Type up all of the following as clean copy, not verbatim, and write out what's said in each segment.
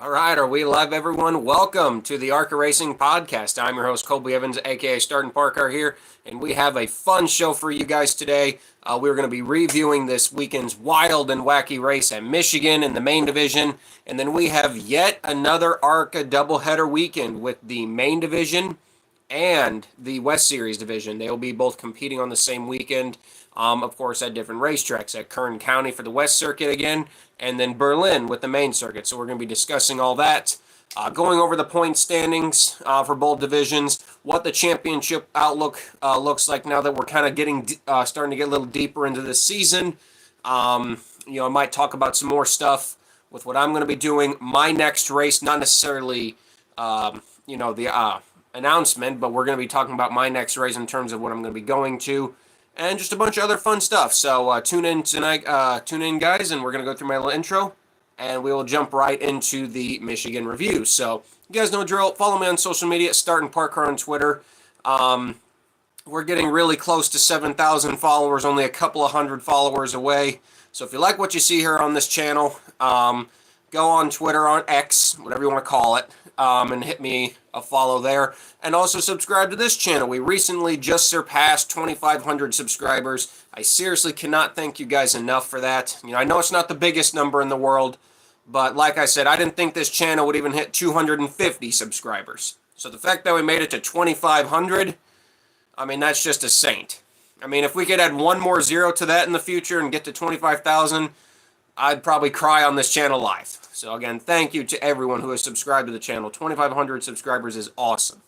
All right, are we live, everyone? Welcome to the ARCA Racing Podcast. I'm your host, Colby Evans, aka Starting Parker here, and we have a fun show for you guys today. We're going to be reviewing this weekend's wild and wacky race at Michigan in the main division, and then we have yet another ARCA doubleheader weekend with the main division and the West Series division. They will be both competing on the same weekend, of course, at different racetracks at Kern County for the West Circuit again, and then Berlin with the main circuit. So we're going to be discussing all that, going over the point standings for both divisions, what the championship outlook looks like now that we're kind of getting starting to get a little deeper into the season. I might talk about some more stuff with what I'm going to be doing. My next race, not necessarily, the announcement, but we're going to be talking about my next race in terms of what I'm going to be going to, and just a bunch of other fun stuff. So tune in tonight, guys, and we're going to go through my little intro, and we will jump right into the Michigan review. So you guys know the drill. Follow me on social media, Starting Parker on Twitter. We're getting really close to 7,000 followers, only a couple of hundred followers away. So if you like what you see here on this channel, go on Twitter, on X, whatever you want to call it, and hit me a follow there. And also subscribe to this channel. We recently just surpassed 2,500 subscribers. I seriously cannot thank you guys enough for that. I know it's not the biggest number in the world, but like I said, I didn't think this channel would even hit 250 subscribers. So the fact that we made it to 2,500, that's just a saint. If we could add one more zero to that in the future and get to 25,000, I'd probably cry on this channel live. So again, thank you to everyone who has subscribed to the channel. 2,500 subscribers is awesome.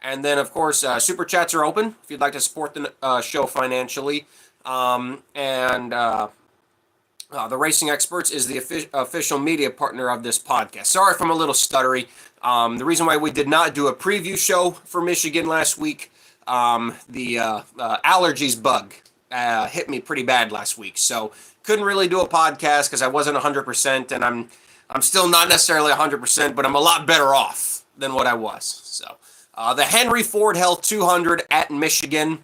And then, of course, super chats are open if you'd like to support the show financially. The Racing Experts is the official media partner of this podcast. Sorry if I'm a little stuttery. The reason why we did not do a preview show for Michigan last week, the allergies bug hit me pretty bad last week. So couldn't really do a podcast because I wasn't 100%, and I'm still not necessarily 100%, but I'm a lot better off than what I was. So the Henry Ford Health 200 at Michigan,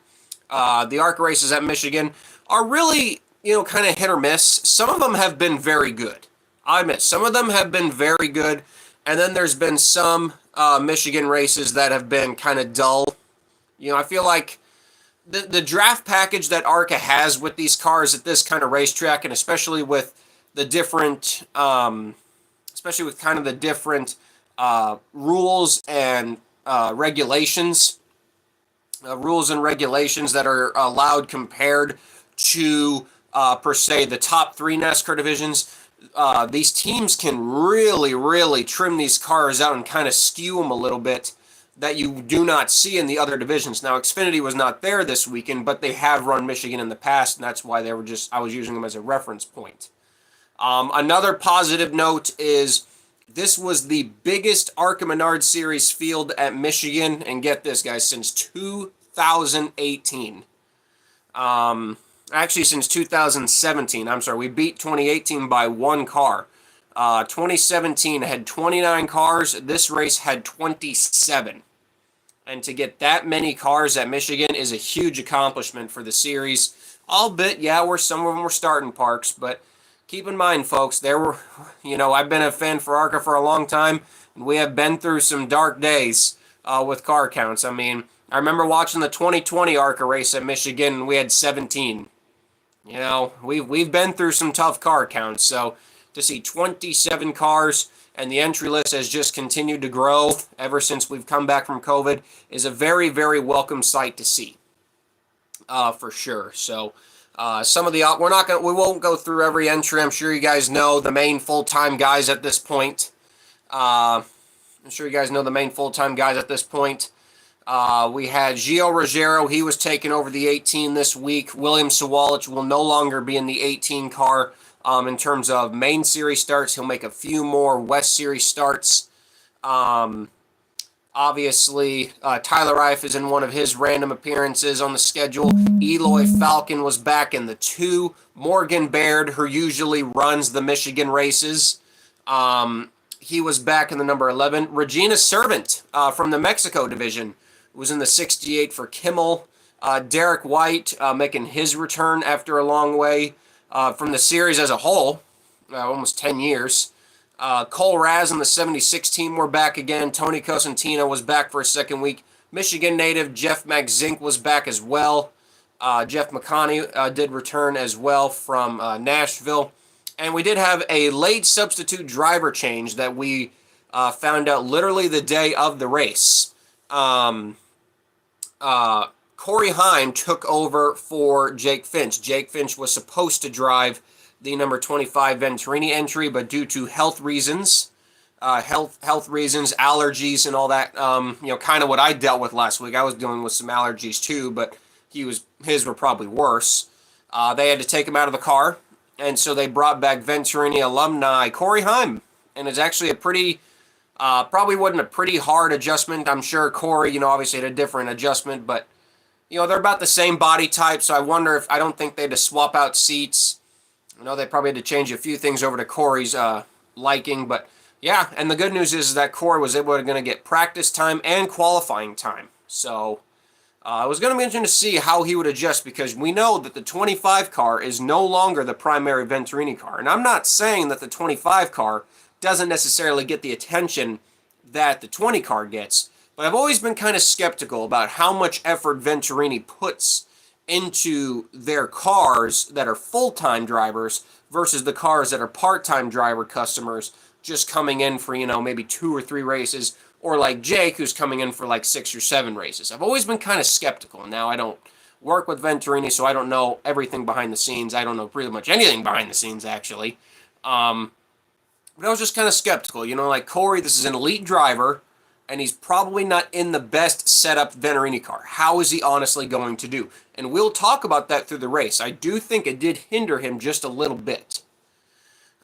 the ARCA races at Michigan are really, kind of hit or miss. Some of them have been very good. I admit, some of them have been very good, and then there's been some Michigan races that have been kind of dull. I feel like the draft package that ARCA has with these cars at this kind of racetrack, and especially with the different, rules and regulations, that are allowed compared to, per se, the top three NASCAR divisions. These teams can really, really trim these cars out and kind of skew them a little bit that you do not see in the other divisions. Now, Xfinity was not there this weekend, but they have run Michigan in the past, and that's why I was using them as a reference point. Another positive note is this was the biggest ARCA Menard Series field at Michigan, and get this, guys, since 2018. Actually, since 2017. I'm sorry, we beat 2018 by one car. 2017 had 29 cars. This race had 27. And to get that many cars at Michigan is a huge accomplishment for the series. Albeit, some of them were starting parks, but keep in mind, folks, I've been a fan for ARCA for a long time, and we have been through some dark days with car counts. I remember watching the 2020 ARCA race at Michigan, and we had 17. We've been through some tough car counts, so to see 27 cars, and the entry list has just continued to grow ever since we've come back from COVID, is a very, very welcome sight to see, for sure. So some of the we won't go through every entry. I'm sure you guys know the main full-time guys at this point. We had Gio Ruggiero. He was taking over the 18 this week. William Sawalich will no longer be in the 18 car. In terms of main series starts, he'll make a few more West Series starts. Obviously, Tyler Ife is in one of his random appearances on the schedule. Eloy Falcon was back in the 2. Morgan Baird, who usually runs the Michigan races, he was back in the number 11. Regina Servant from the Mexico division was in the 68 for Kimmel. Derek White making his return after a long way from the series as a whole, almost 10 years. Cole Raz and the 76 team were back again. Tony Cosentino was back for a second week. Michigan native Jeff McZink was back as well. Jeff McConney did return as well from Nashville. And we did have a late substitute driver change that we found out literally the day of the race. Corey Heim took over for Jake Finch. Jake Finch was supposed to drive the number 25 Venturini entry, but due to health reasons, allergies, and all that, kind of what I dealt with last week. I was dealing with some allergies too, but his were probably worse. They had to take him out of the car, and so they brought back Venturini alumni Corey Heim, and it's actually a pretty, probably wasn't a pretty hard adjustment. I'm sure Corey, obviously had a different adjustment, but they're about the same body type, so I don't think they had to swap out seats. They probably had to change a few things over to Corey's liking, but yeah, and the good news is that Corey was able to get practice time and qualifying time. So it was going to be interesting to see how he would adjust, because we know that the 25 car is no longer the primary Venturini car. And I'm not saying that the 25 car doesn't necessarily get the attention that the 20 car gets, but I've always been kind of skeptical about how much effort Venturini puts into their cars that are full-time drivers versus the cars that are part-time driver customers just coming in for, maybe 2 or 3 races, or like Jake, who's coming in for like 6 or 7 races. I've always been kind of skeptical, and now I don't work with Venturini, so I don't know everything behind the scenes. I don't know pretty much anything behind the scenes, actually. But I was just kind of skeptical. Like Corey, this is an elite driver, and he's probably not in the best setup Venturini car. How is he honestly going to do? And we'll talk about that through the race. I do think it did hinder him just a little bit.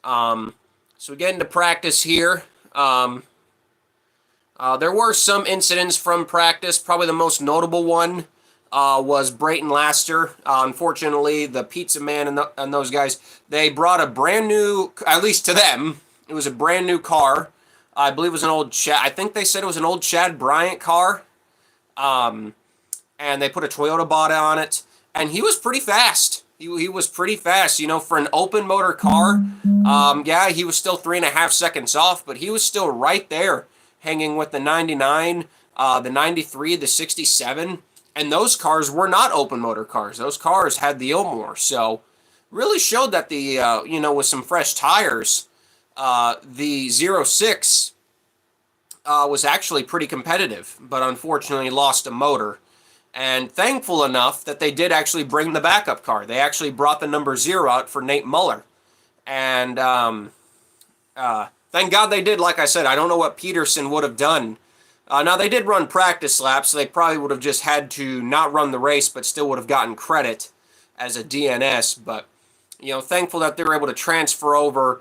So we get into practice here. There were some incidents from practice. Probably the most notable one was Brayton Laster. Unfortunately, the pizza man and those guys, they brought a brand new, at least to them, it was a brand new car. I believe it was an old Chad. I think they said it was an old Chad Bryant car. And they put a Toyota body on it. And he was pretty fast. He was pretty fast, for an open motor car. Yeah, he was still 3.5 seconds off, but he was still right there, hanging with the 99, the 93, the 67. And those cars were not open motor cars. Those cars had the Ilmore. So really showed that the, with some fresh tires, the 06 was actually pretty competitive, but unfortunately lost a motor. And thankful enough that they did actually bring the backup car. They actually brought the number 0 out for Nate Muller. And thank God they did. Like I said, I don't know what Peterson would have done. Now, they did run practice laps, so they probably would have just had to not run the race, but still would have gotten credit as a DNS. But, thankful that they were able to transfer over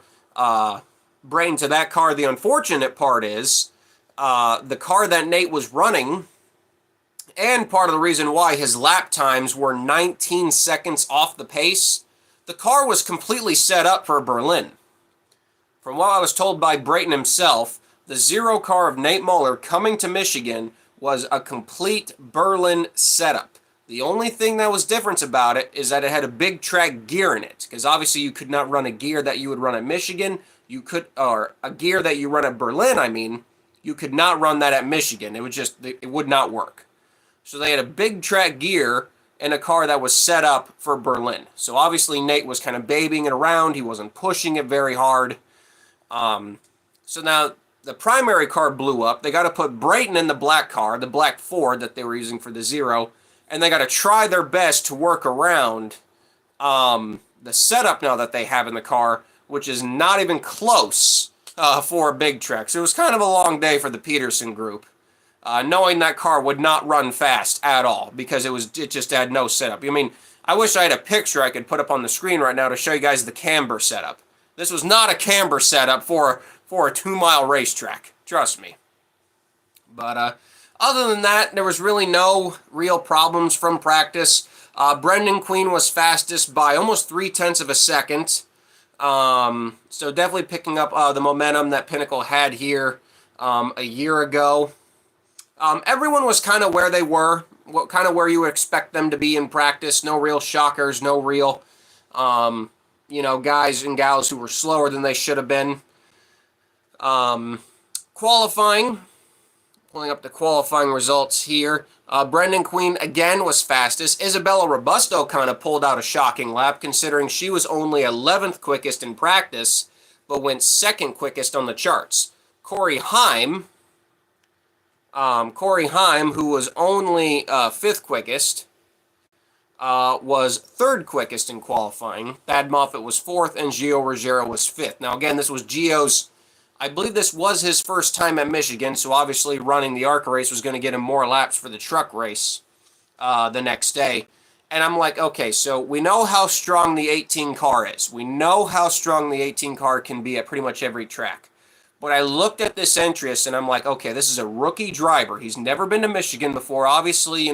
Brayton to that car. The unfortunate part is the car that Nate was running, and part of the reason why his lap times were 19 seconds off the pace, the car was completely set up for Berlin. From what I was told by Brayton himself, the 0 car of Nate Muller coming to Michigan was a complete Berlin setup. The only thing that was different about it is that it had a big track gear in it, because obviously you could not run a gear that you would run at Michigan. Or a gear that you run at Berlin, you could not run that at Michigan. It would not work. So they had a big track gear in a car that was set up for Berlin. So obviously Nate was kind of babying it around. He wasn't pushing it very hard. So now the primary car blew up. They got to put Brayton in the black car, the black Ford that they were using for the 0, and they got to try their best to work around the setup now that they have in the car, which is not even close for a big track. So it was kind of a long day for the Peterson group. Knowing that car would not run fast at all because it just had no setup. I wish I had a picture I could put up on the screen right now to show you guys the camber setup. This was not a camber setup for a 2-mile racetrack. Trust me. But other than that, there was really no real problems from practice. Brendan Queen was fastest by almost 0.3 of a second. So definitely picking up the momentum that Pinnacle had here a year ago. Everyone was kind of where they were, where you would expect them to be in practice. No real shockers, no real, guys and gals who were slower than they should have been. Qualifying, pulling up the qualifying results here. Brendan Queen again was fastest. Isabella Robusto kind of pulled out a shocking lap considering she was only 11th quickest in practice, but went second quickest on the charts. Corey Heim, who was only fifth quickest, was third quickest in qualifying. Thad Moffitt was fourth, and Gio Ruggiero was fifth. Now, again, this was Gio's, I believe this was his first time at Michigan, so obviously running the ARCA race was going to get him more laps for the truck race the next day. And I'm like, okay, so we know how strong the 18 car is. We know how strong the 18 car can be at pretty much every track. But I looked at this entrance, and I'm like, okay, this is a rookie driver. He's never been to Michigan before. Obviously,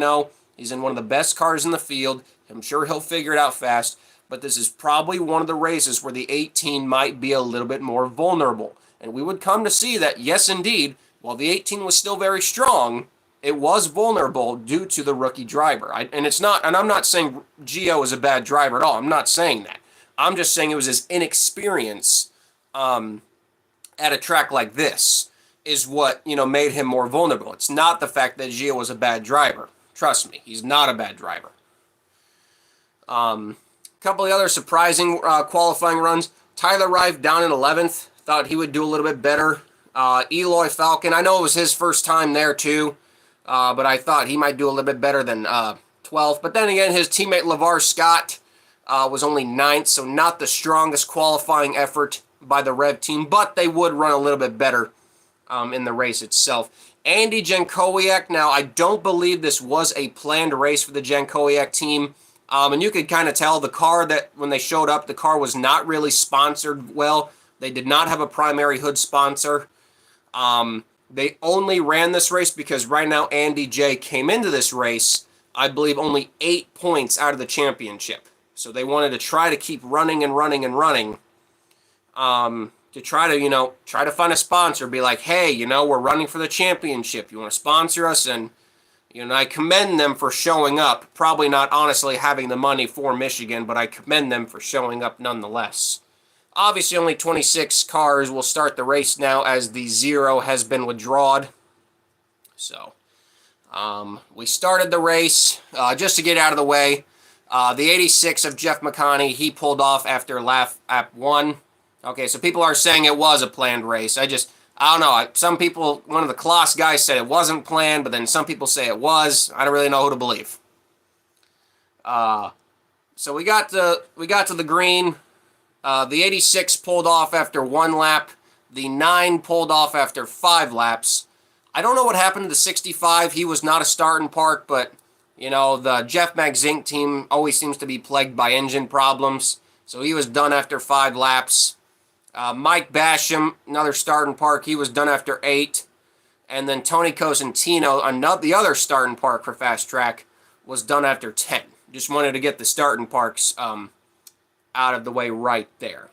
he's in one of the best cars in the field. I'm sure he'll figure it out fast. But this is probably one of the races where the 18 might be a little bit more vulnerable. And we would come to see that, yes, indeed, while the 18 was still very strong, it was vulnerable due to the rookie driver. I'm not saying Gio is a bad driver at all. I'm not saying that. I'm just saying it was his inexperience at a track like this is what, made him more vulnerable. It's not the fact that Gio was a bad driver. Trust me, he's not a bad driver. A couple of other surprising qualifying runs. Tyler Reif down in 11th. Thought he would do a little bit better. Eloy Falcon, I know it was his first time there too, but I thought he might do a little bit better than 12th. But then again, his teammate LeVar Scott was only 9th, so not the strongest qualifying effort by the Rev team, but they would run a little bit better in the race itself. Andy Jankowiak, now I don't believe this was a planned race for the Jankowiak team, and you could kind of tell the car that when they showed up, the car was not really sponsored well. They did not have a primary hood sponsor. They only ran this race because right now Andy J came into this race, I believe, only 8 points out of the championship. So they wanted to try to keep running and running and running to try to find a sponsor, be like, hey, we're running for the championship. You want to sponsor us? And, I commend them for showing up. Probably not honestly having the money for Michigan, but I commend them for showing up nonetheless. Obviously, only 26 cars will start the race now as the 0 has been withdrawn. So, we started the race. Just to get out of the way, the 86 of Jeff McConney, he pulled off after lap 1. Okay, so people are saying it was a planned race. I don't know. Some people, one of the Kloss guys said it wasn't planned, but then some people say it was. I don't really know who to believe. So we got to the green. The 86 pulled off after 1 lap. The 9 pulled off after 5 laps. I don't know what happened to the 65. He was not a start and park, but, the Jeff McZink team always seems to be plagued by engine problems. So he was done after 5 laps. Mike Basham, another start and park, he was done after 8. And then Tony Cosentino, the other start and park for Fast Track, was done after 10. Just wanted to get the start and parks out of the way right there.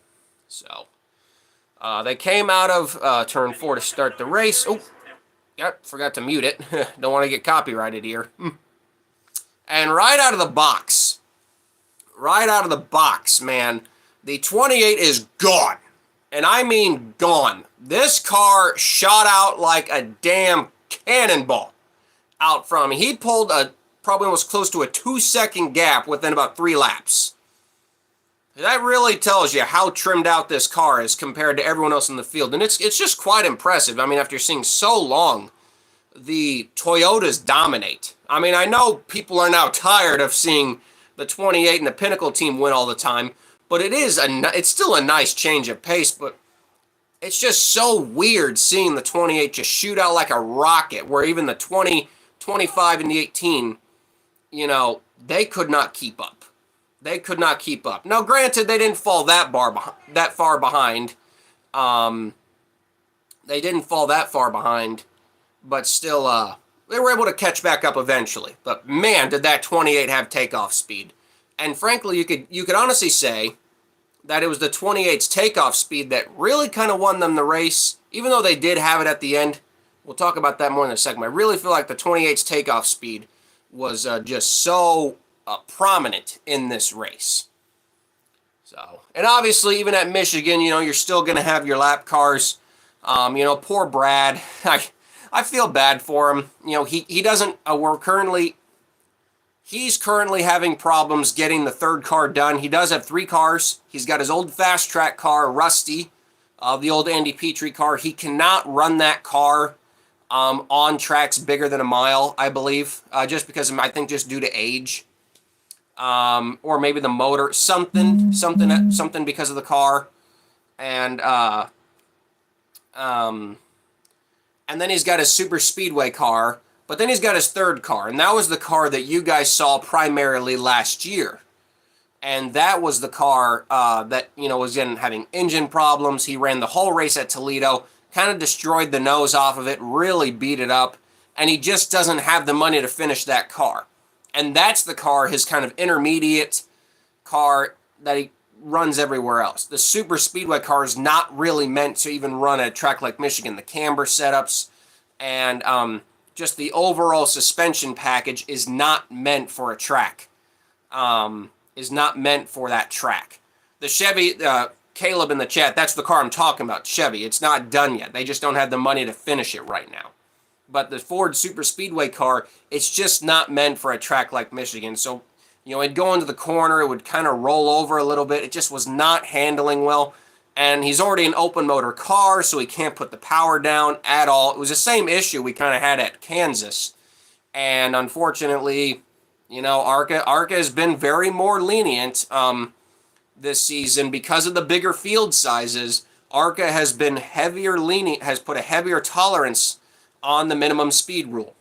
So, they came out of turn 4 to start the race. Oh, yep, forgot to mute it. Don't want to get copyrighted here. And right out of the box, man, the 28 is gone. And I mean gone. This car shot out like a damn cannonball out from him. He pulled probably almost close to a 2-second gap within about 3 laps. That really tells you how trimmed out this car is compared to everyone else in the field. And it's just quite impressive. I mean, after seeing so long the Toyotas dominate. I mean, I know people are now tired of seeing the 28 and the Pinnacle team win all the time, but it's still a nice change of pace, but it's just so weird seeing the 28 just shoot out like a rocket, where even the 20, 25, and the 18, they could not keep up. They could not keep up. Now, granted, they didn't fall that far behind. They didn't fall that far behind, but still, they were able to catch back up eventually. But man, did that 28 have takeoff speed! And frankly, you could honestly say that it was the 28's takeoff speed that really kind of won them the race, even though they did have it at the end. We'll talk about that more in a second. I really feel like the 28's takeoff speed was just so prominent in this race. So, and obviously, even at Michigan, you're still going to have your lap cars. Poor Brad. I feel bad for him. He doesn't. He's currently having problems getting the third car done. He does have 3 cars. He's got his old fast track car, Rusty, the old Andy Petrie car. He cannot run that car on tracks bigger than a mile, I believe, just because I think just due to age, or maybe the motor, something because of the car, and then he's got his super speedway car. But then he's got his third car, and that was the car that you guys saw primarily last year. And that was the car that, was having engine problems. He ran the whole race at Toledo, kind of destroyed the nose off of it, really beat it up, and he just doesn't have the money to finish that car. And that's the car, his kind of intermediate car that he runs everywhere else. The super speedway car is not really meant to even run at a track like Michigan. The camber setups and just the overall suspension package is not meant for a track, is not meant for that track. The Chevy, Caleb in the chat, that's the car I'm talking about, Chevy. It's not done yet. They just don't have the money to finish it right now. But the Ford Super Speedway car, it's just not meant for a track like Michigan. So, it'd go into the corner, it would kind of roll over a little bit. It just was not handling well. And he's already an open motor car, so he can't put the power down at all. It was the same issue we kind of had at Kansas. And unfortunately, ARCA has been very more lenient this season because of the bigger field sizes. ARCA has been has put a heavier tolerance on the minimum speed rule.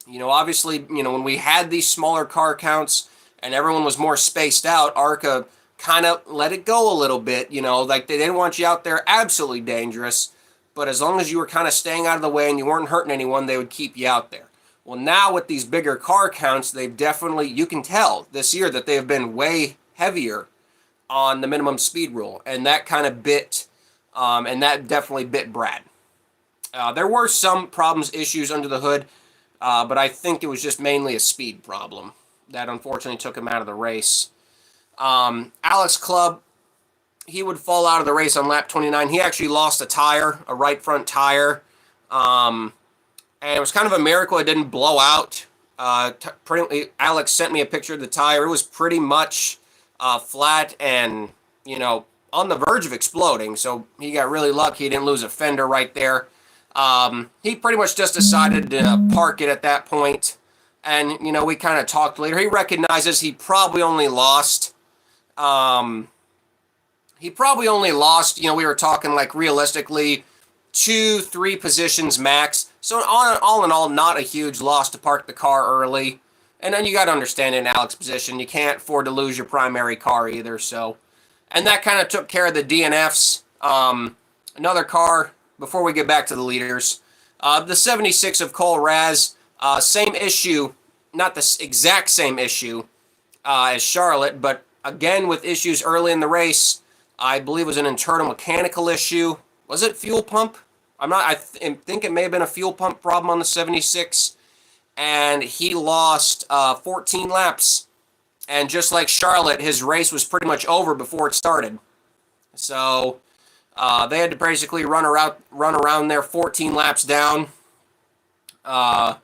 Obviously, when we had these smaller car counts and everyone was more spaced out, ARCA kind of let it go a little bit, like they didn't want you out there absolutely dangerous, but as long as you were kind of staying out of the way and you weren't hurting anyone, they would keep you out there. Well, now with these bigger car counts, they've definitely, you can tell this year that they have been way heavier on the minimum speed rule, and that kind of that definitely bit Brad. There were some issues under the hood, but I think it was just mainly a speed problem that unfortunately took him out of the race. Alex Clubb, he would fall out of the race on lap 29. He actually lost a right front tire. And it was kind of a miracle it didn't blow out. Alex sent me a picture of the tire. It was pretty much flat and, on the verge of exploding. So he got really lucky. He didn't lose a fender right there. He pretty much just decided to park it at that point. And, we kind of talked later. He recognizes he probably only lost... we were talking like realistically 2-3 positions max. So all in all, not a huge loss to park the car early. And then you got to understand in Alex's position, you can't afford to lose your primary car either. So, and that kind of took care of the DNFs. Another car before we get back to the leaders. The 76 of Cole Raz, same issue, not the exact same issue as Charlotte, but again, with issues early in the race. I believe it was an internal mechanical issue. Was it fuel pump? I think it may have been a fuel pump problem on the 76. And he lost 14 laps. And just like Charlotte, his race was pretty much over before it started. So they had to basically run around there 14 laps down. And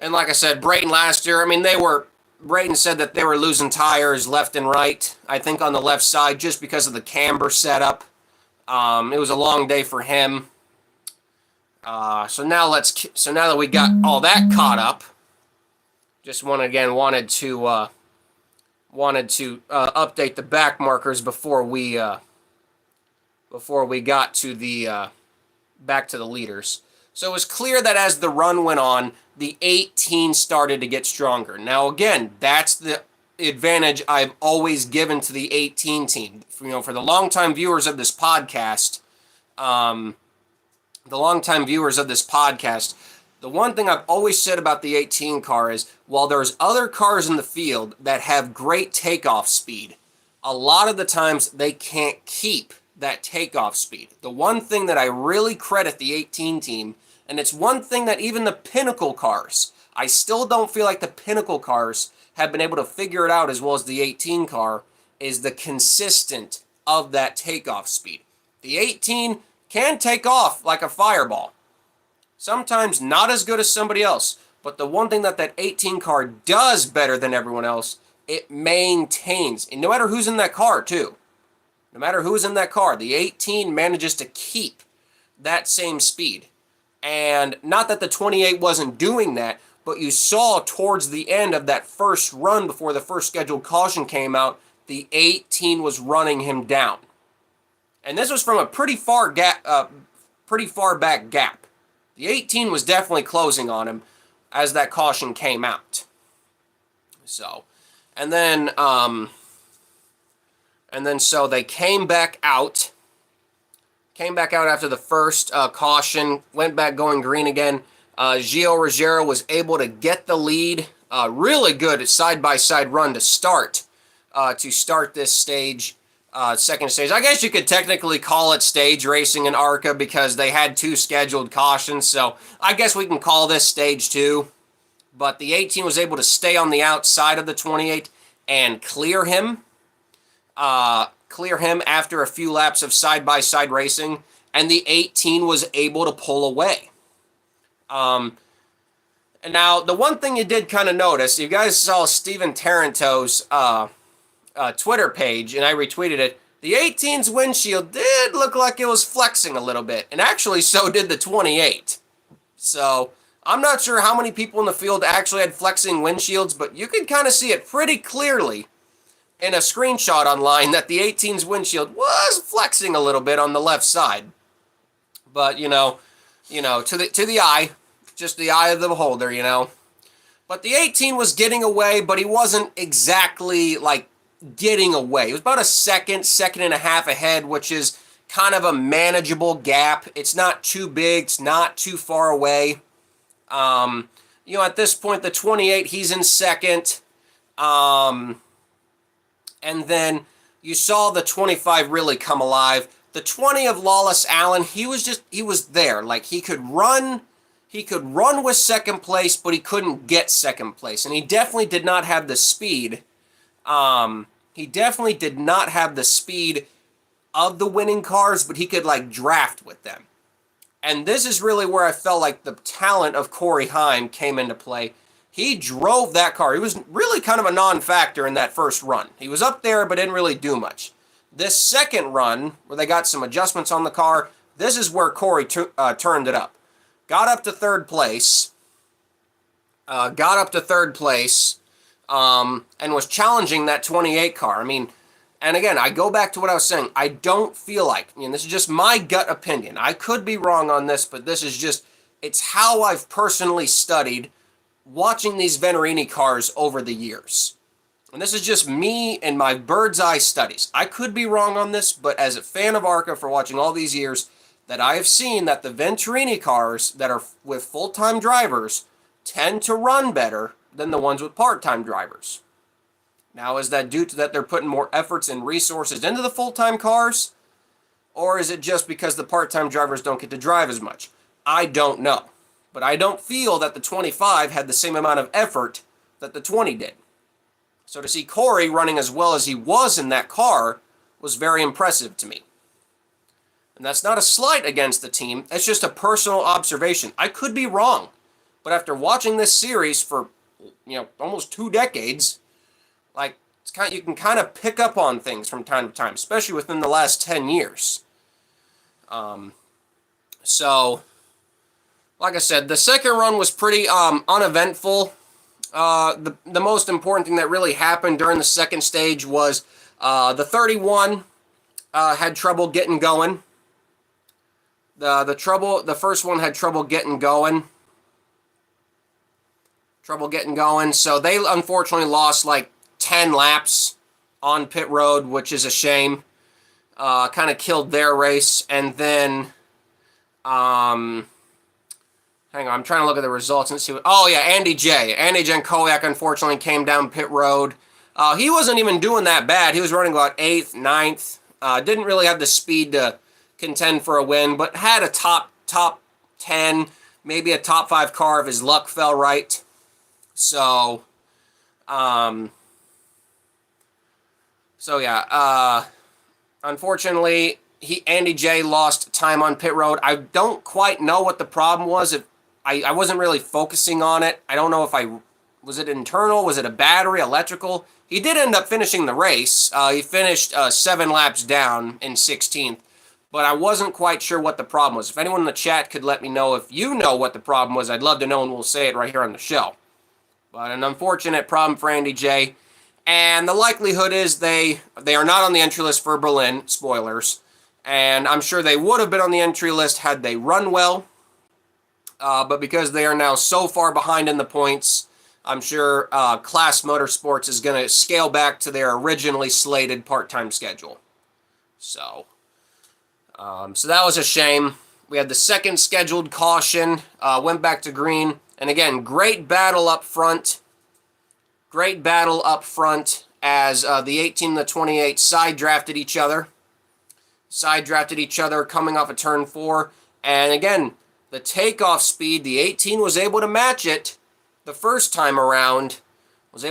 like I said, Brayton last year, Brayton said that they were losing tires left and right, I think on the left side, just because of the camber setup. It was a long day for him. So now that we got all that caught up, just wanted to update the back markers before we got to the back to the leaders. So it was clear that as the run went on, the 18 started to get stronger. Now, again, that's the advantage I've always given to the 18 team. For the longtime viewers of this podcast, the one thing I've always said about the 18 car is, while there's other cars in the field that have great takeoff speed, a lot of the times they can't keep that takeoff speed. The one thing that I really credit the 18 team, and it's one thing that even the Pinnacle cars, I still don't feel like the Pinnacle cars have been able to figure it out as well as the 18 car, is the consistent of that takeoff speed. The 18 can take off like a fireball. Sometimes not as good as somebody else. But the one thing that 18 car does better than everyone else, it maintains. And no matter who's in that car, too. No matter who's in that car, the 18 manages to keep that same speed. And not that the 28 wasn't doing that, but you saw towards the end of that first run before the first scheduled caution came out, the 18 was running him down. And this was from a pretty far back gap. The 18 was definitely closing on him as that caution came out. So, and then so they came back out after the first caution, went back going green again. Gio Ruggiero was able to get the lead. Really good side-by-side run to start this stage, second stage. I guess you could technically call it stage racing in ARCA because they had 2 scheduled cautions, so I guess we can call this stage 2. But the 18 was able to stay on the outside of the 28 and clear him after a few laps of side-by-side racing, and the 18 was able to pull away. And now, the one thing you did kind of notice, you guys saw Steven Taranto's Twitter page, and I retweeted it, the 18's windshield did look like it was flexing a little bit, and actually so did the 28. So, I'm not sure how many people in the field actually had flexing windshields, but you could kind of see it pretty clearly in a screenshot online that the 18's windshield was flexing a little bit on the left side. But, to the eye, just the eye of the beholder, But the 18 was getting away, but he wasn't exactly, getting away. It was about a second and a half ahead, which is kind of a manageable gap. It's not too big. It's not too far away. At this point, the 28, he's in second. And then you saw the 25 really come alive. The 20 of Lawless Allen, he was there. Like, he could run with second place, but he couldn't get second place. And he definitely did not have the speed. He definitely did not have the speed of the winning cars, but he could, draft with them. And this is really where I felt like the talent of Corey Heim came into play. He drove that car. He was really kind of a non-factor in that first run. He was up there, but didn't really do much. This second run, where they got some adjustments on the car, this is where Corey turned it up. Got up to third place. And was challenging that 28 car. And again, I go back to what I was saying. I don't feel like, this is just my gut opinion. I could be wrong on this, but this is just, it's how I've personally studied watching these Venturini cars over the years. And this is just me and my bird's eye studies. I could be wrong on this, but as a fan of ARCA for watching all these years, that I have seen that the Venturini cars that are with full-time drivers tend to run better than the ones with part-time drivers. Now, is that due to that they're putting more efforts and resources into the full-time cars? Or is it just because the part-time drivers don't get to drive as much? I don't know. But I don't feel that the 25 had the same amount of effort that the 20 did. So to see Corey running as well as he was in that car was very impressive to me. And that's not a slight against the team. It's just a personal observation. I could be wrong. But after watching this series for, almost 2 decades, you can kind of pick up on things from time to time, especially within the last 10 years. So, like I said, the second run was pretty uneventful. The most important thing that really happened during the second stage was the 31 had trouble getting going. The first one had trouble getting going. So they unfortunately lost 10 laps on pit road, which is a shame. Kind of killed their race. And then, hang on, I'm trying to look at the results and see what, Andy J. Andy Jankowiak unfortunately came down pit road. He wasn't even doing that bad. He was running about 8th, 9th. Didn't really have the speed to contend for a win, but had a top 10, maybe a top 5 car if his luck fell right. So, unfortunately, Andy J lost time on pit road. I don't quite know what the problem was. I wasn't really focusing on it. I don't know if was it internal, was it a battery, electrical? He did end up finishing the race. He finished 7 laps down in 16th, but I wasn't quite sure what the problem was. If anyone in the chat could let me know if you know what the problem was, I'd love to know, and we'll say it right here on the show. But an unfortunate problem for Andy J. And the likelihood is they are not on the entry list for Berlin, spoilers. And I'm sure they would have been on the entry list had they run well. But because they are now so far behind in the points, I'm sure Class Motorsports is going to scale back to their originally slated part-time schedule. So that was a shame. We had the second scheduled caution, went back to green. And again, great battle up front. Great battle up front as the 18 and the 28 side-drafted each other. Side-drafted each other coming off of turn 4. And again, the takeoff speed, the 18 was able to match it the first time around. And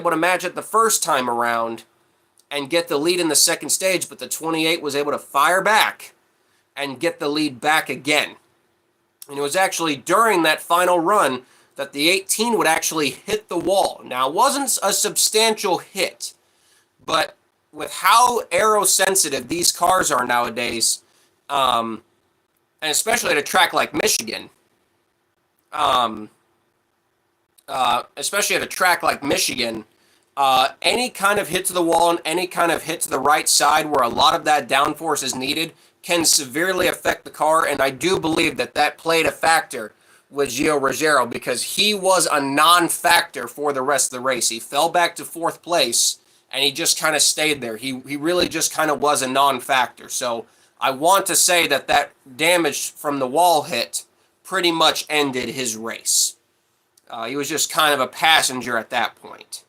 get the lead in the second stage, but the 28 was able to fire back and get the lead back again. And it was actually during that final run that the 18 would actually hit the wall. Now, it wasn't a substantial hit, but with how aero-sensitive these cars are nowadays, and especially at a track like Michigan, any kind of hit to the wall and any kind of hit to the right side where a lot of that downforce is needed can severely affect the car, and I do believe that played a factor with Gio Ruggiero because he was a non-factor for the rest of the race. He fell back to 4th place, and he just kind of stayed there. He really just kind of was a non-factor. So I want to say that damage from the wall hit pretty much ended his race. He was just kind of a passenger at that point.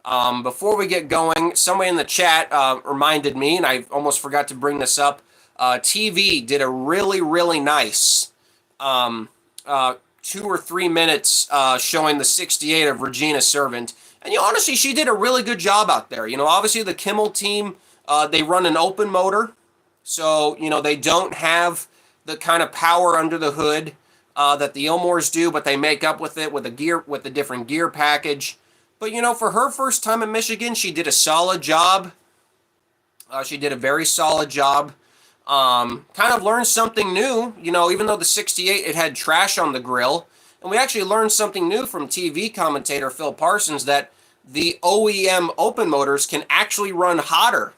Before we get going, somebody in the chat reminded me, and I almost forgot to bring this up, TV did a really, really nice 2 or 3 minutes showing the 68 of Regina Servant. And honestly, she did a really good job out there. Obviously the Kimmel team, they run an open motor. So, they don't have the kind of power under the hood that the Ilmores do, but they make up with it with a different gear package. But, for her first time in Michigan, she did a solid job. She did a very solid job. Kind of learned something new, even though the 68, it had trash on the grill. And we actually learned something new from TV commentator Phil Parsons, that the OEM open motors can actually run hotter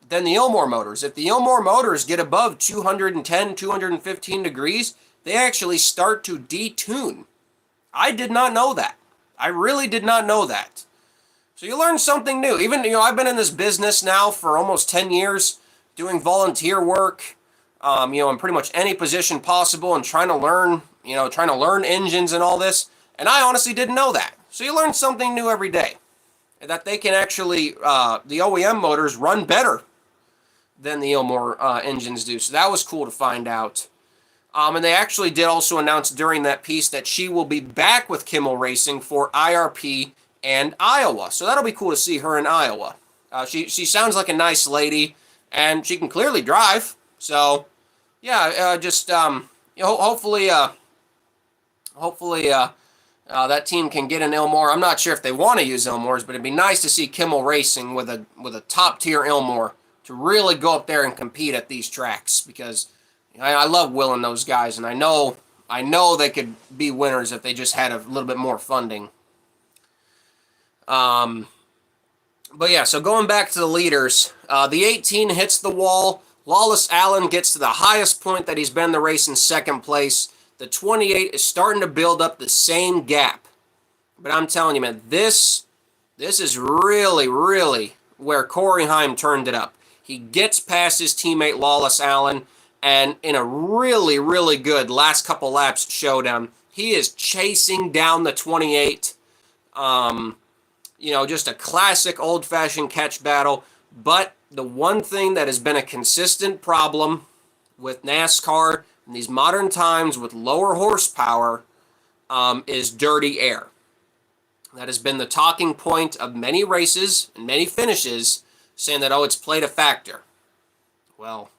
than the Ilmore motors. If the Ilmore motors get above 210, 215 degrees, they actually start to detune. I did not know that. I really did not know that. So you learn something new. Even, I've been in this business now for almost 10 years, doing volunteer work, in pretty much any position possible and trying to learn engines and all this. And I honestly didn't know that. So you learn something new every day. That they can actually, the OEM motors run better than the Ilmore engines do. So that was cool to find out. And they actually did also announce during that piece that she will be back with Kimmel Racing for IRP and Iowa. So that'll be cool to see her in Iowa. She sounds like a nice lady, and she can clearly drive. So, yeah, hopefully that team can get an Ilmore. I'm not sure if they want to use Ilmores, but it'd be nice to see Kimmel Racing with a top-tier Ilmore to really go up there and compete at these tracks, because I love Will and those guys, and I know they could be winners if they just had a little bit more funding. But yeah, so going back to the leaders, the 18 hits the wall. Lawless Allen gets to the highest point that he's been in the race in 2nd place. The 28 is starting to build up the same gap. But I'm telling you, man, this is really, really where Corey Heim turned it up. He gets past his teammate Lawless Allen, and in a really, really good last couple laps showdown, he is chasing down the 28. Just a classic old-fashioned catch battle. But the one thing that has been a consistent problem with NASCAR in these modern times with lower horsepower is dirty air. That has been the talking point of many races and many finishes, saying that, it's played a factor. Well,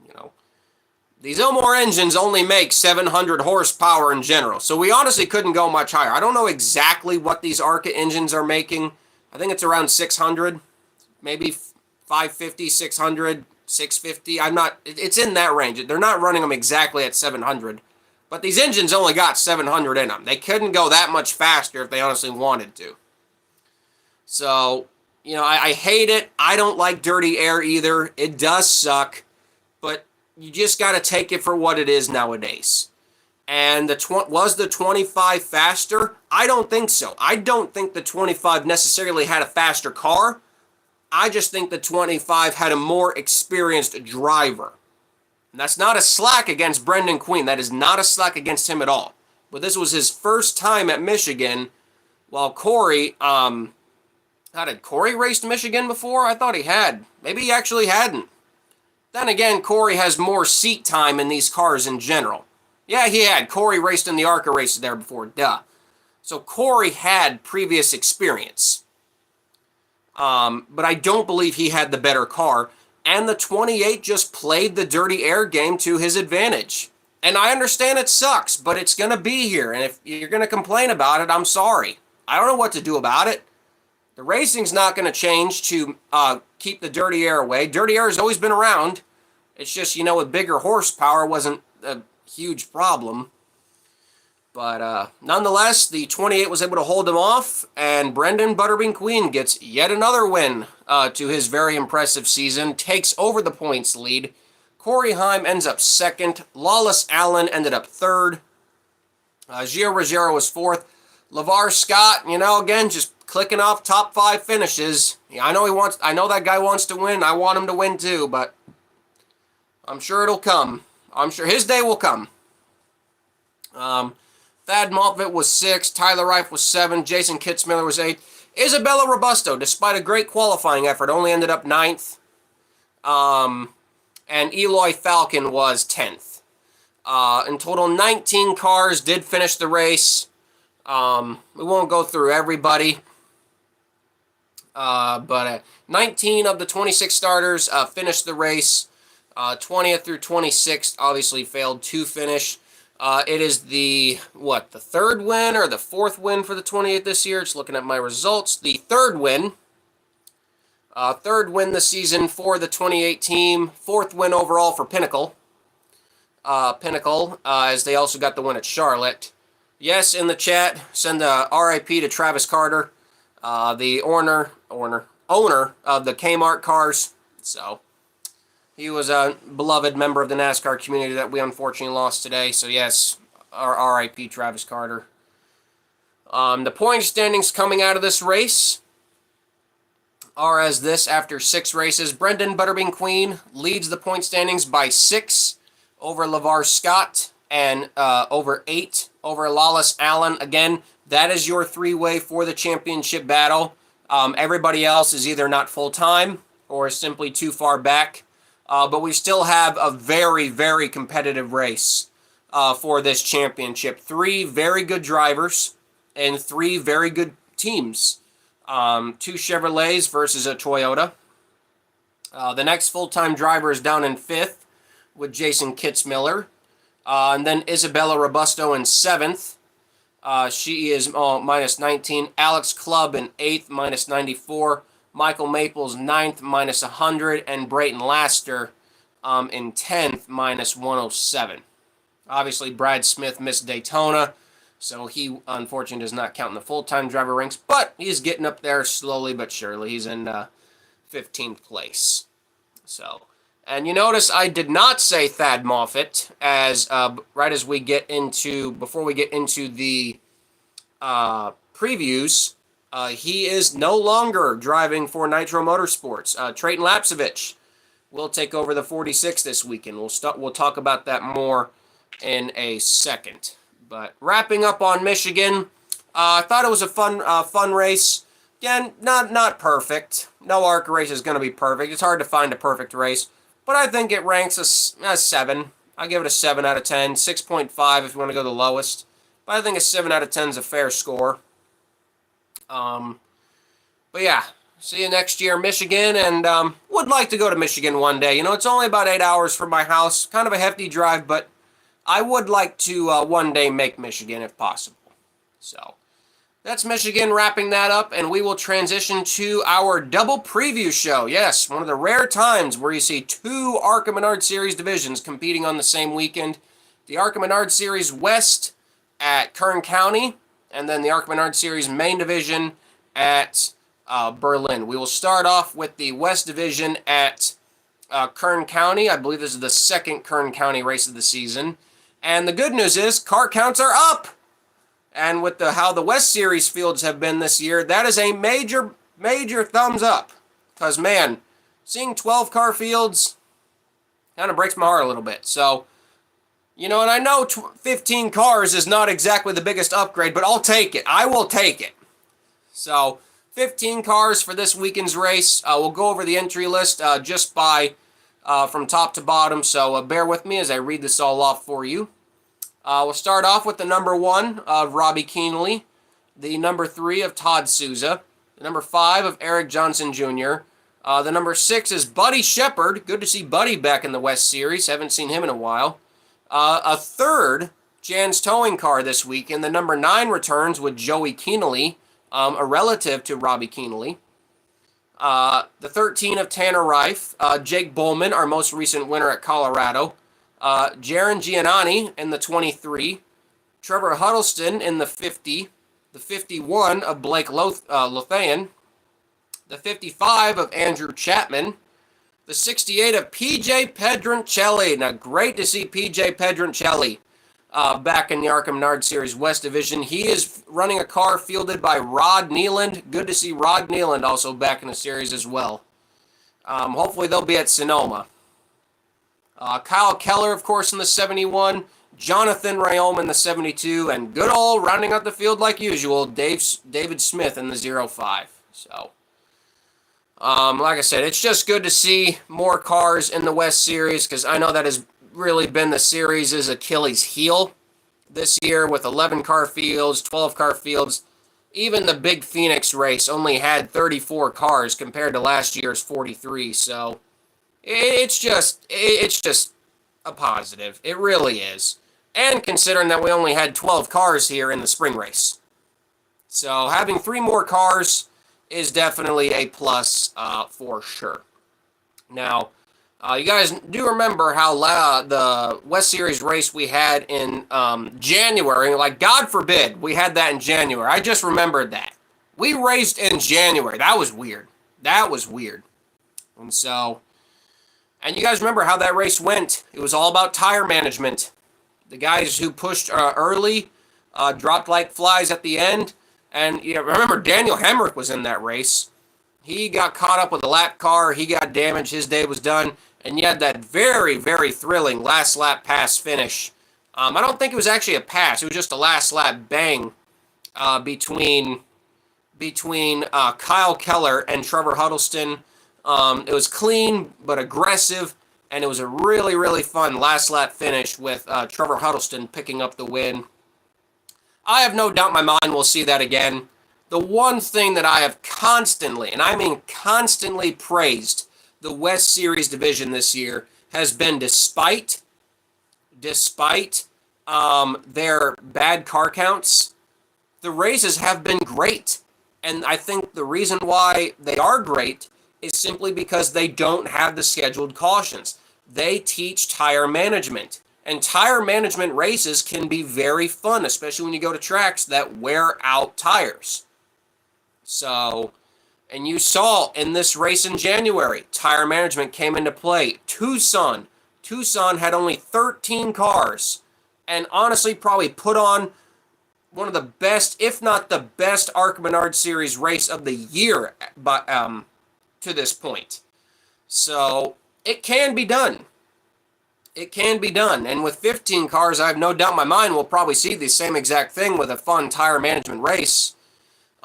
these Ilmor engines only make 700 horsepower in general, so we honestly couldn't go much higher. I don't know exactly what these ARCA engines are making. I think it's around 600, maybe 550, 600, 650. I'm not, it's in that range. They're not running them exactly at 700, but these engines only got 700 in them. They couldn't go that much faster if they honestly wanted to. So, you know, I hate it. I don't like dirty air either. It does suck, but you just got to take it for what it is nowadays. And was the 25 faster? I don't think so. I don't think the 25 necessarily had a faster car. I just think the 25 had a more experienced driver. And that's not a slack against Brendan Queen. That is not a slack against him at all. But this was his first time at Michigan, while Corey, how did Corey race Michigan before? I thought he had. Maybe he actually hadn't. Then again, Corey has more seat time in these cars in general. Yeah, he had. Corey raced in the ARCA races there before, duh. So Corey had previous experience. But I don't believe he had the better car. And the 28 just played the dirty air game to his advantage. And I understand it sucks, but it's going to be here. And if you're going to complain about it, I'm sorry. I don't know what to do about it. The racing's not going to change to keep the dirty air away. Dirty air has always been around. It's just, you know, with bigger horsepower wasn't a huge problem. But nonetheless, the 28 was able to hold him off, and Brendan Butterbean Queen gets yet another win to his very impressive season, takes over the points lead. Corey Heim ends up second. Lawless Allen ended up third. Gio Ruggiero was fourth. LeVar Scott, you know, again, just clicking off top 5 finishes. Yeah, I know that guy wants to win. I want him to win too, but I'm sure it'll come. I'm sure his day will come. Thad Maltfit was 6, Tyler Reif was 7, Jason Kitzmiller was 8. Isabella Robusto, despite a great qualifying effort, only ended up 9th. And Eloy Falcon was 10th. In total, 19 cars did finish the race. We won't go through everybody. But 19 of the 26 starters finished the race. 20th through 26th obviously failed to finish. It is the third win or the fourth win for the 28th this year. Just looking at my results. The third win. Third win this season for the 28 team. Fourth win overall for Pinnacle. As they also got the win at Charlotte. Yes, in the chat, send a RIP to Travis Carter, the owner of the Kmart cars. So, he was a beloved member of the NASCAR community that we unfortunately lost today. So, yes, our RIP Travis Carter. The point standings coming out of this race are as this after 6 races. Brendan Butterbean Queen leads the point standings by 6 over LeVar Scott and over 8 over Lawless Allen. Again, that is your 3-way for the championship battle. Everybody else is either not full-time or simply too far back. But we still have a very, very competitive race for this championship. 3 very good drivers and 3 very good teams. 2 Chevrolets versus a Toyota. The next full-time driver is down in 5th with Jason Kitzmiller. And then Isabella Robusto in 7th. She is minus 19. Alex Clubb in 8th, minus 94. Michael Maples 9th, minus 100. And Brayton Laster in 10th, minus 107. Obviously, Brad Smith missed Daytona, so he unfortunately does not count in the full-time driver ranks. But he's getting up there slowly but surely. He's in 15th place. So... And you notice I did not say Thad Moffitt as right as we get into, before we get into the previews, he is no longer driving for Nitro Motorsports. Trayton Lapsevich will take over the 46 this weekend. We'll talk about that more in a second. But wrapping up on Michigan, I thought it was a fun race. Again, not perfect. No ARCA race is going to be perfect. It's hard to find a perfect race. But I think it ranks a 7. I give it a 7 out of 10. 6.5 if you want to go the lowest. But I think a 7 out of 10 is a fair score. But yeah, See you next year, Michigan, and would like to go to Michigan one day. You know, it's only about 8 hours from my house. Kind of a hefty drive, but I would like to one day make Michigan if possible. So that's Michigan, wrapping that up, and we will transition to our double preview show. Yes, one of the rare times where you see two ARCA Menard Series divisions competing on the same weekend. The ARCA Menard Series West at Kern County, and then the ARCA Menard Series main division at Berlin. We will start off with the West Division at Kern County. I believe this is the second Kern County race of the season. And the good news is car counts are up. And with how the West Series fields have been this year, that is a major, major thumbs up. Because, man, seeing 12-car fields kind of breaks my heart a little bit. So, you know, and I know 15 cars is not exactly the biggest upgrade, but I'll take it. I will take it. So 15 cars for this weekend's race. We'll go over the entry list just from top to bottom, so bear with me as I read this all off for you. We'll start off with the number 1 of Robbie Keenely, the number 3 of Todd Souza, the number 5 of Eric Johnson Jr., the number 6 is Buddy Shepard. Good to see Buddy back in the West Series. Haven't seen him in a while. A third Jan's Towing car this weekend. The number 9 returns with Joey Keenely, a relative to Robbie Keenely. The 13 of Tanner Reif, Jake Bowman, our most recent winner at Colorado. Jaron Giannani in the 23. Trevor Huddleston in the 50. The 51 of Blake Lothian. The 55 of Andrew Chapman. The 68 of PJ Pedroncelli. Now, great to see PJ Pedroncelli back in the ARCA Menard Series West Division. He is running a car fielded by Rod Nealand. Good to see Rod Nealand also back in the series as well. Hopefully they'll be at Sonoma. Kyle Keller, of course, in the 71. Jonathan Rayom in the 72. And good old rounding out the field like usual, David Smith in the 05. So, like I said, it's just good to see more cars in the West Series because I know that has really been the series' Achilles heel this year with 11-car fields, 12-car fields. Even the big Phoenix race only had 34 cars compared to last year's 43. So it's just a positive. It really is. And considering that we only had 12 cars here in the spring race. So having 3 more cars is definitely a plus for sure. Now, you guys do remember how the West Series race we had in January, like God forbid we had that in January. I just remembered that. We raced in January. That was weird. That was weird. And you guys remember how that race went. It was all about tire management. The guys who pushed early dropped like flies at the end. And you know, remember, Daniel Hemrick was in that race. He got caught up with a lap car. He got damaged. His day was done. And you had that very, very thrilling last lap pass finish. I don't think it was actually a pass. It was just a last lap bang between Kyle Keller and Trevor Huddleston. It was clean but aggressive. And it was a really, really fun last lap finish with Trevor Huddleston picking up the win. I have no doubt in my mind we'll see that again. The one thing that I have constantly, and I mean constantly, praised the West Series division this year has been despite their bad car counts, the races have been great. And I think the reason why they are great is simply because they don't have the scheduled cautions. They teach tire management. And tire management races can be very fun, especially when you go to tracks that wear out tires. So, and you saw in this race in January, tire management came into play. Tucson had only 13 cars and honestly probably put on one of the best, if not the best, ARCA Menard Series race of the year to this point. So, it can be done. It can be done. And with 15 cars, I have no doubt in my mind we'll probably see the same exact thing with a fun tire management race.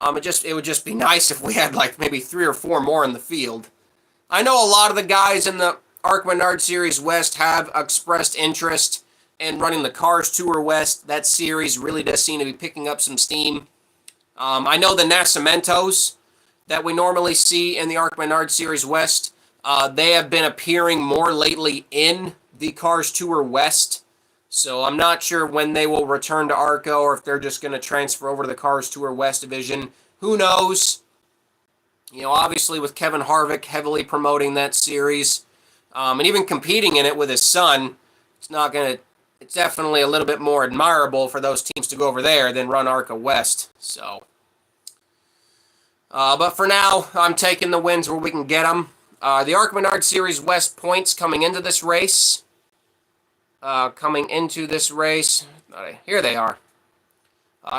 It would just be nice if we had like maybe 3 or 4 more in the field. I know a lot of the guys in the ARCA Menard Series West have expressed interest in running the Cars Tour West. That series really does seem to be picking up some steam. I know the Nascimentos, that we normally see in the ARCA Menard Series West. They have been appearing more lately in the Cars Tour West. So I'm not sure when they will return to ARCA or if they're just going to transfer over to the Cars Tour West division. Who knows? You know, obviously with Kevin Harvick heavily promoting that series, and even competing in it with his son, it's definitely a little bit more admirable for those teams to go over there than run ARCA West. So, but for now, I'm taking the wins where we can get them. The ARCA Menard Series West points coming into this race. Here they are.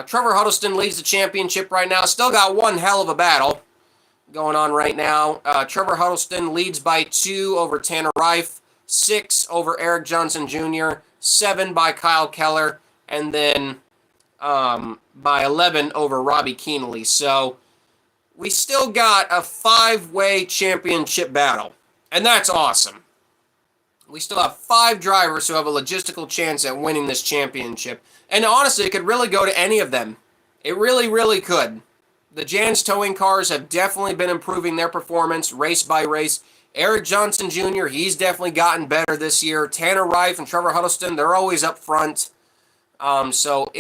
Trevor Huddleston leads the championship right now. Still got one hell of a battle going on right now. Trevor Huddleston leads by 2 over Tanner Reif, 6 over Eric Johnson Jr., 7 by Kyle Keller, and then by 11 over Robbie Keenely. So we still got a 5-way championship battle, and that's awesome. We still have 5 drivers who have a logistical chance at winning this championship. And honestly, it could really go to any of them. It really, really could. The Jans towing cars have definitely been improving their performance race by race. Eric Johnson Jr., he's definitely gotten better this year. Tanner Reif and Trevor Huddleston, they're always up front. So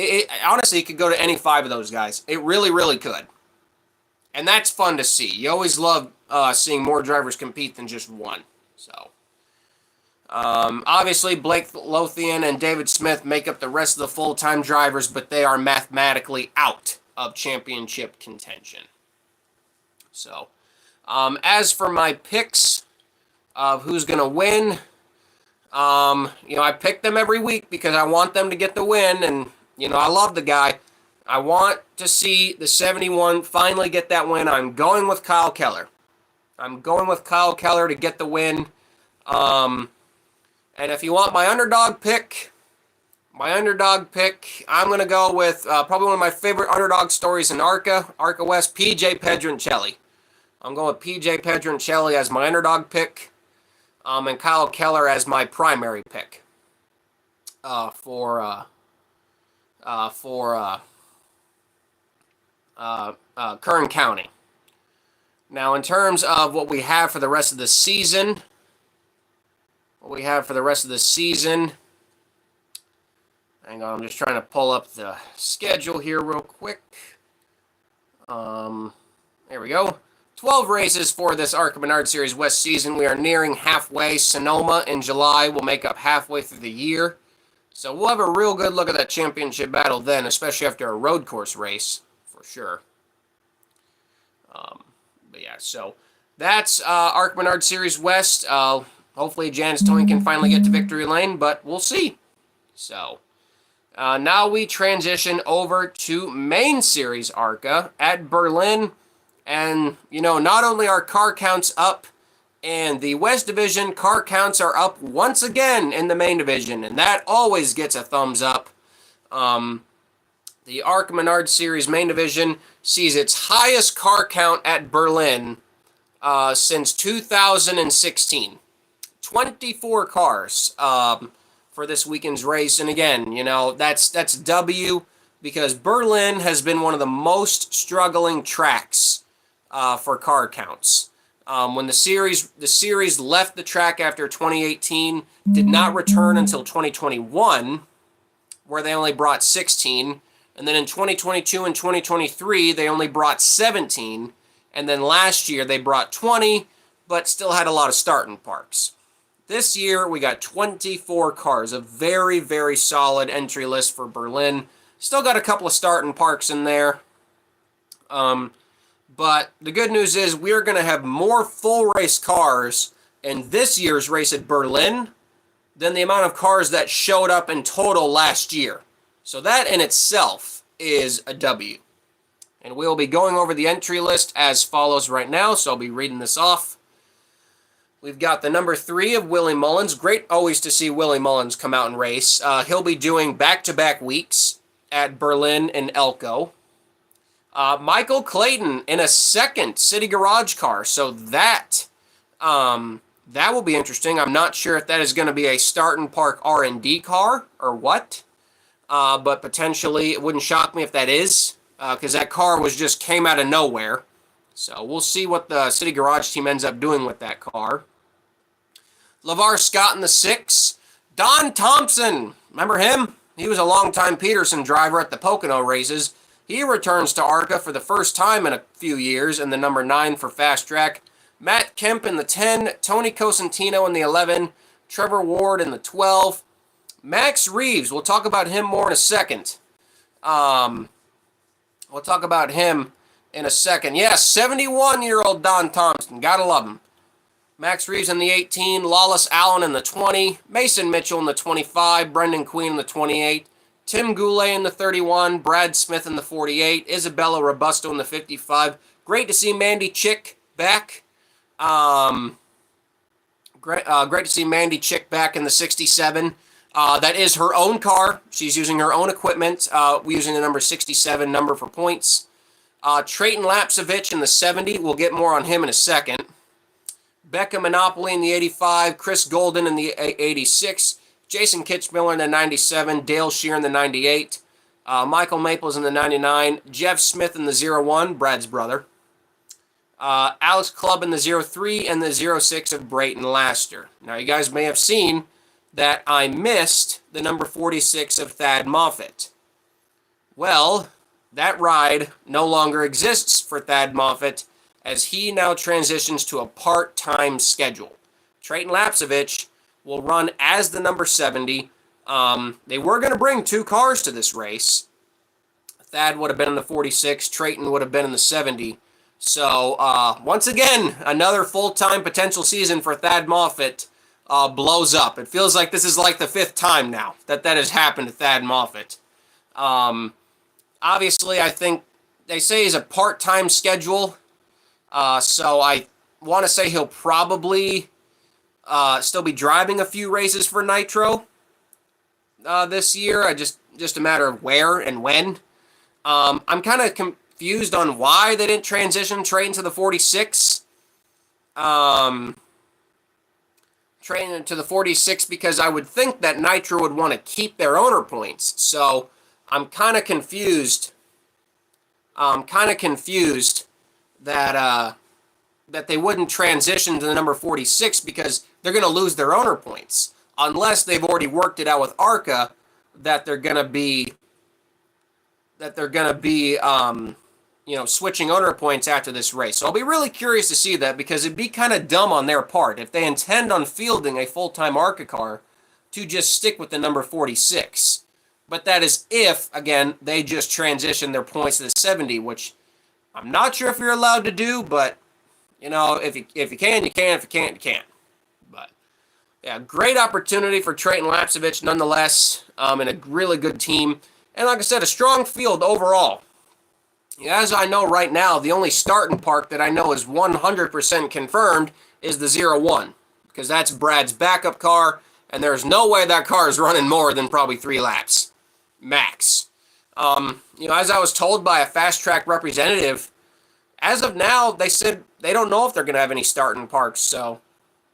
honestly, it could go to any 5 of those guys. It really, really could. And that's fun to see. You always love seeing more drivers compete than just one. So, obviously, Blake Lothian and David Smith make up the rest of the full-time drivers, but they are mathematically out of championship contention. So, as for my picks of who's going to win, I pick them every week because I want them to get the win, and, I love the guy. I want to see the 71 finally get that win. I'm going with Kyle Keller. I'm going with Kyle Keller to get the win. And if you want my underdog pick, I'm going to go with probably one of my favorite underdog stories in ARCA West, PJ Pedroncelli. I'm going with PJ Pedroncelli as my underdog pick, and Kyle Keller as my primary pick for Kern County. Now, in terms of what we have for the rest of the season, hang on, I'm just trying to pull up the schedule here real quick. There we go. 12 races for this ARCA Menard Series West season. We are nearing halfway. Sonoma in July will make up halfway through the year. So we'll have a real good look at that championship battle then, especially after a road course race, for sure. But yeah, so that's ARCA Menard Series West. Hopefully Janice Towing can finally get to victory lane, but we'll see. So now we transition over to Main Series ARCA at Berlin. And, not only are car counts up in the West Division, car counts are up once again in the Main Division, and that always gets a thumbs up. The ARCA Menard Series Main Division sees its highest car count at Berlin since 2016. 24 cars for this weekend's race. And again, that's W because Berlin has been one of the most struggling tracks for car counts. When the series left the track after 2018, did not return until 2021, where they only brought 16. And then in 2022 and 2023, they only brought 17. And then last year, they brought 20, but still had a lot of starting parks. This year, we got 24 cars, a very, very solid entry list for Berlin. Still got a couple of starting parks in there. But the good news is we're going to have more full race cars in this year's race at Berlin than the amount of cars that showed up in total last year. So that in itself is a W. And we'll be going over the entry list as follows right now, so I'll be reading this off. We've got the number 3 of Willie Mullins. Great always to see Willie Mullins come out and race. He'll be doing back-to-back weeks at Berlin and Elko. Michael Clayton in a second City Garage car, so that will be interesting. I'm not sure if that is going to be a start and park R&D car or what, but potentially it wouldn't shock me if that is, because that car just came out of nowhere. So we'll see what the City Garage team ends up doing with that car. LeVar Scott in the 6. Don Thompson, remember him? He was a longtime Peterson driver at the Pocono races. He returns to ARCA for the first time in a few years in the number 9 for Fast Track. Matt Kemp in the 10. Tony Cosentino in the 11. Trevor Ward in the 12. Max Reeves, we'll talk about him more in a second. We'll talk about him in a second. Yeah, 71-year-old Don Thompson. Gotta love him. Max Reeves in the 18. Lawless Allen in the 20. Mason Mitchell in the 25. Brendan Queen in the 28. Tim Goulet in the 31. Brad Smith in the 48. Isabella Robusto in the 55. Great to see Mandy Chick back. Great to see Mandy Chick back in the 67. That is her own car. She's using her own equipment. We're using the number 67 number for points. Trayton Lapsevich in the 70. We'll get more on him in a second. Becca Monopoly in the 85. Chris Golden in the 86. Jason Kitchmiller in the 97. Dale Shear in the 98. Michael Maples in the 99. Jeff Smith in the 01, Brad's brother. Alex Clubb in the 03 and the 06 of Brayton Laster. Now, you guys may have seen that I missed the number 46 of Thad Moffitt. Well, that ride no longer exists for Thad Moffitt as he now transitions to a part-time schedule. Trayton Lapsevich will run as the number 70. They were going to bring 2 cars to this race. Thad would have been in the 46. Trayton would have been in the 70. So, once again, another full-time potential season for Thad Moffitt blows up. It feels like this is like the 5th time now that has happened to Thad Moffitt. Obviously, I think they say he's a part-time schedule, so I want to say he'll probably still be driving a few races for Nitro this year. Just a matter of where and when. I'm kind of confused on why they didn't transition Trayton to the 46. Trayton to the 46 because I would think that Nitro would want to keep their owner points. So I'm kind of confused. That they wouldn't transition to the number 46 because they're going to lose their owner points unless they've already worked it out with ARCA that they're going to be switching owner points after this race. So I'll be really curious to see that because it'd be kind of dumb on their part if they intend on fielding a full-time ARCA car to just stick with the number 46. But that is if, again, they just transition their points to the 70, which I'm not sure if you're allowed to do, but, if you can, you can. If you can't, you can't. But, yeah, great opportunity for Trayton Lapsevich nonetheless, and a really good team. And like I said, a strong field overall. As I know right now, the only starting park that I know is 100% confirmed is the 01, because that's Brad's backup car, and there's no way that car is running more than probably 3 laps, max. As I was told by a Fast Track representative, as of now, they said they don't know if they're going to have any starting parks, so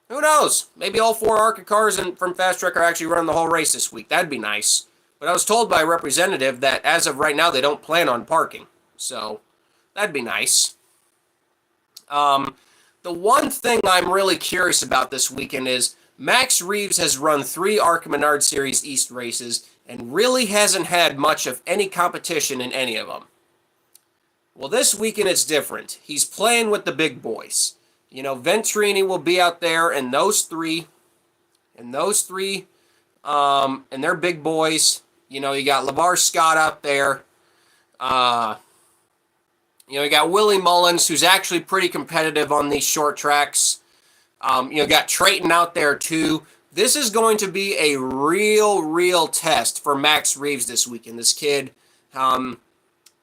who knows? Maybe all 4 ARCA cars from Fast Track are actually running the whole race this week. That'd be nice. But I was told by a representative that as of right now, they don't plan on parking. So, that'd be nice. The one thing I'm really curious about this weekend is Max Reeves has run 3 ARCA Menard Series East races and really hasn't had much of any competition in any of them. Well, this weekend it's different. He's playing with the big boys. Venturini will be out there and those three, and they're big boys. You got LeVar Scott out there. You got Willie Mullins, who's actually pretty competitive on these short tracks. Got Trayton out there too. This is going to be a real test for Max Reeves this weekend. This kid,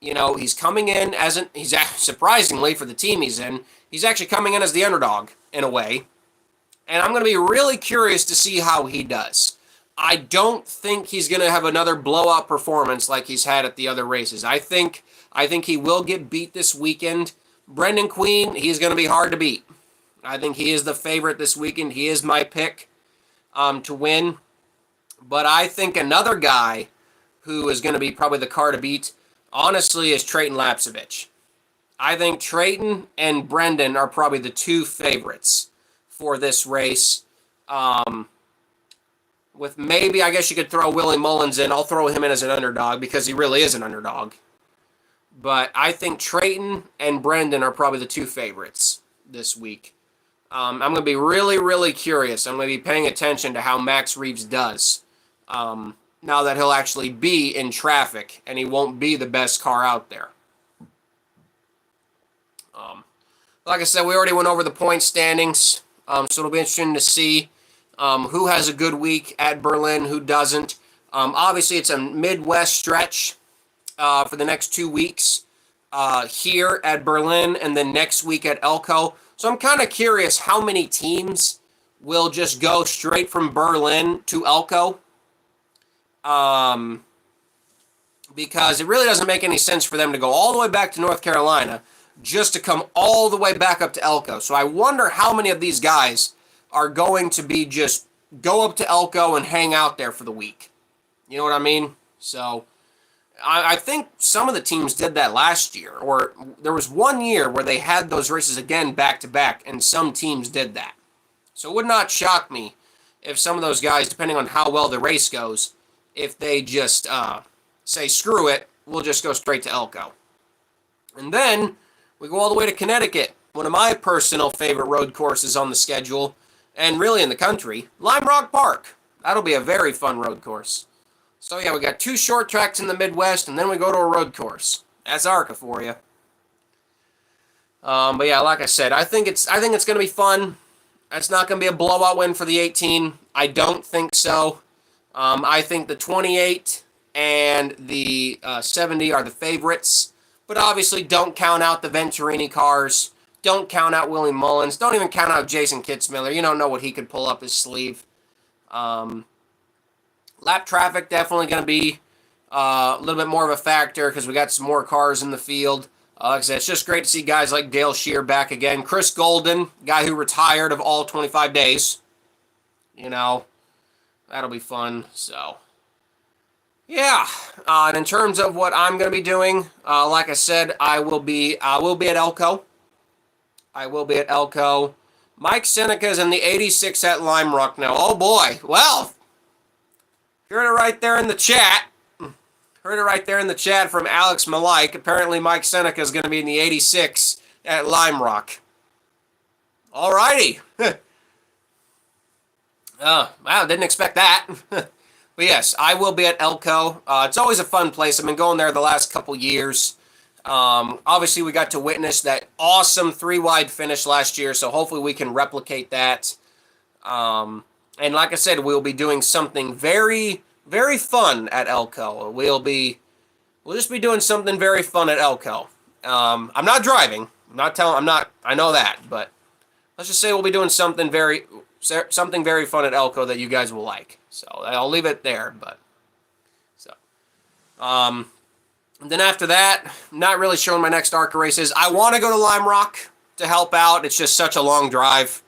he's coming in he's surprisingly for the team he's in, he's actually coming in as the underdog in a way. And I'm going to be really curious to see how he does. I don't think he's going to have another blowout performance like he's had at the other races. I think he will get beat this weekend. Brendan Queen, he's going to be hard to beat. I think he is the favorite this weekend. He is my pick to win. But I think another guy who is going to be probably the car to beat, honestly, is Trayton Lapsevich. I think Trayton and Brendan are probably the two favorites for this race. With maybe, I guess you could throw Willie Mullins in. I'll throw him in as an underdog because he really is an underdog. But I think Trayton and Brendan are probably the two favorites this week. I'm going to be really, really curious. I'm going to be paying attention to how Max Reeves does now that he'll actually be in traffic and he won't be the best car out there. Like I said, we already went over the point standings, so it'll be interesting to see who has a good week at Berlin, who doesn't. Obviously, it's a Midwest stretch for the next 2 weeks here at Berlin and then next week at Elko. So I'm kind of curious how many teams will just go straight from Berlin to Elko. Because it really doesn't make any sense for them to go all the way back to North Carolina just to come all the way back up to Elko. So I wonder how many of these guys are going to be just go up to Elko and hang out there for the week. You know what I mean? So I think some of the teams did that last year, or there was 1 year where they had those races again back-to-back, and some teams did that. So it would not shock me if some of those guys, depending on how well the race goes, if they just say, screw it, we'll just go straight to Elko. And then we go all the way to Connecticut, one of my personal favorite road courses on the schedule, and really in the country, Lime Rock Park. That'll be a very fun road course. So yeah, we got 2 short tracks in the Midwest, and then we go to a road course. That's ARCA for you. But yeah, like I said, I think it's going to be fun. It's not going to be a blowout win for the 18. I don't think so. I think the 28 and the 70 are the favorites. But obviously, don't count out the Venturini cars. Don't count out Willie Mullins. Don't even count out Jason Kitzmiller. You don't know what he could pull up his sleeve. Lap traffic definitely going to be a little bit more of a factor because we got some more cars in the field. Like I said, it's just great to see guys like Dale Scheer back again. Chris Golden, guy who retired of all 25 days. You know, that'll be fun. So, yeah. And in terms of what I'm going to be doing, like I said, I will be at Elko. I will be at Elko. Mike Seneca's in the 86 at Lime Rock now. Oh boy. Well, heard it right there in the chat. Heard it right there in the chat from Alex Malik. Apparently Mike Seneca is going to be in the 86 at Lime Rock. All righty. Wow, didn't expect that. But yes, I will be at Elko. It's always a fun place. I've been going there the last couple years. Obviously, we got to witness that awesome 3-wide finish last year, so hopefully we can replicate that. And like I said, we'll be doing something very, very fun at Elko. We'll just be doing something very fun at Elko. I'm not driving. I know that, but let's just say we'll be doing something very fun at Elko that you guys will like. So I'll leave it there, but and then after that, I'm not really showing my next ARCA races. I want to go to Lime Rock to help out. It's just such a long drive,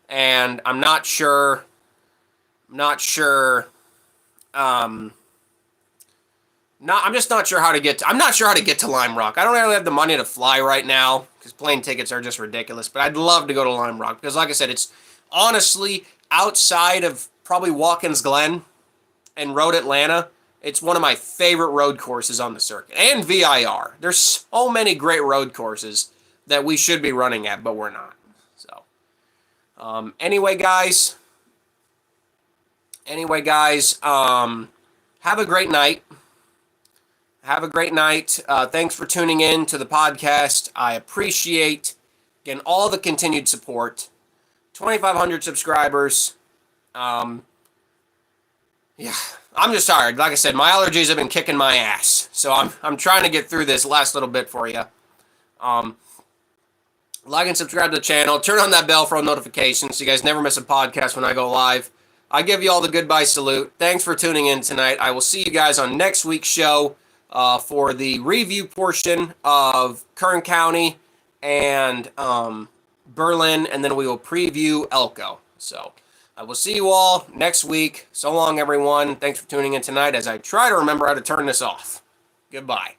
and I'm not sure. I'm just not sure how to get. I'm not sure how to get to Lime Rock. I don't really have the money to fly right now because plane tickets are just ridiculous. But I'd love to go to Lime Rock because, like I said, it's honestly outside of probably Watkins Glen and Road Atlanta. It's one of my favorite road courses on the circuit. And VIR. There's so many great road courses that we should be running at, but we're not. So, anyway, guys, have a great night. Have a great night. Thanks for tuning in to the podcast. I appreciate, again, all the continued support. 2,500 subscribers. Yeah, I'm just tired. Like I said, my allergies have been kicking my ass. So I'm trying to get through this last little bit for you. Like and subscribe to the channel. Turn on that bell for all notifications so you guys never miss a podcast when I go live. I give you all the goodbye salute. Thanks for tuning in tonight. I will see you guys on next week's show for the review portion of Kern County and Berlin, and then we will preview Elko. So I will see you all next week. So long, everyone. Thanks for tuning in tonight as I try to remember how to turn this off. Goodbye.